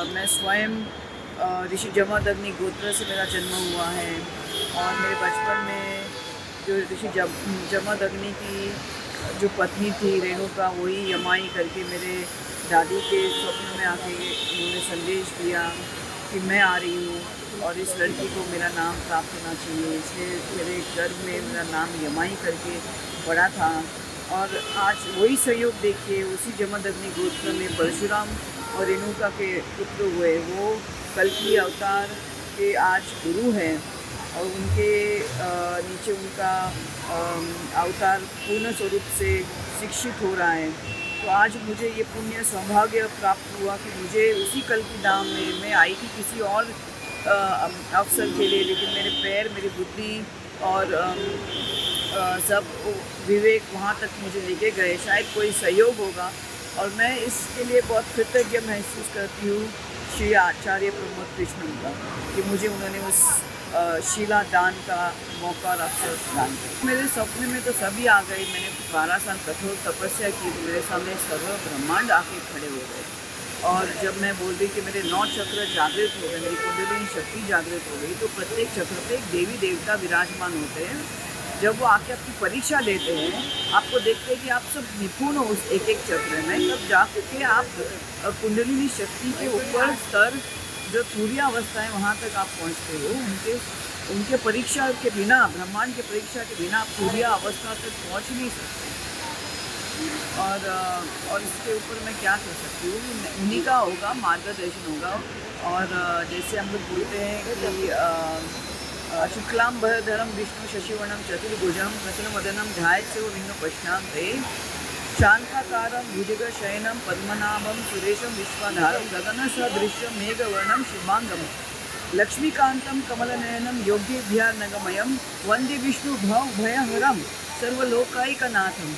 मैं स्वयं ऋषि जमदग्नि गोत्र से मेरा जन्म हुआ है और मेरे बचपन में जो ऋषि जमदग्नि की जो पत्नी थी रेणुका, वही यमाई करके मेरे दादी के स्वप्न में आके उन्होंने संदेश दिया कि मैं आ रही हूँ और इस लड़की को मेरा नाम प्राप्त होना चाहिए। इसलिए मेरे गर्भ में मेरा नाम यमाई करके पड़ा था। और आज वही सहयोग देखिए, उसी जमदग्नि गोत्र में परशुराम और रेणुका के पुत्र हुए। वो कल्कि अवतार के आज गुरु हैं और उनके नीचे उनका अवतार पूर्ण स्वरूप से शिक्षित हो रहा है। तो आज मुझे ये पुण्य सौभाग्य प्राप्त हुआ कि मुझे उसी कल्कि धाम में मैं आई थी किसी और अवसर के लिए, लेकिन मेरे पैर, मेरी बुद्धि और सब विवेक वहाँ तक मुझे लेके गए। शायद कोई सहयोग होगा और मैं इसके लिए बहुत कृतज्ञ महसूस करती हूँ श्री आचार्य प्रमोद कृष्ण का, कि मुझे उन्होंने उस शिला दान का मौका और अवसर दान किया। मेरे सपने में तो सभी आ गए। मैंने 12 साल कठोर तपस्या की तो मेरे सामने सर्व ब्रह्मांड आके खड़े हो गए। और जब मैं बोल रही कि मेरे 9 चक्र जागृत हो गए, मेरी कुंडलिनी शक्ति जागृत हो गई, तो प्रत्येक चक्र पे एक देवी देवता विराजमान होते हैं। जब वो आके आपकी परीक्षा लेते हैं, आपको देखते हैं कि आप सब निपुण हो उस एक एक चक्र में, तब जा के आप कुंडलिनी शक्ति के ऊपर स्तर जो तुरीयावस्था है वहाँ तक आप पहुँचते हो। उनके परीक्षा के बिना, ब्रह्मांड के परीक्षा के बिना आप तुरीया अवस्था तक पहुँच नहीं सकते। और इसके ऊपर मैं क्या कर सकती हूँ, उन्हीं का होगा मार्गदर्शन होगा। और जैसे हम लोग बोलते हैं कि शुक्लां भरधरं विष्णु शशिवर्णं चतुर्भुजं प्रसन्नवदनं ध्यायेत् पश्यान्ते शान्ताकारं भुजगशयनं पद्मनाभं सुरेशं विश्वाधारं गगनसदृशं मेघवर्णं शुभांगं लक्ष्मीकान्तं कमलनयनं योगीभ्यार्नगमयं वन्दे विष्णुभवभयहरं सर्वलोकैकनाथं।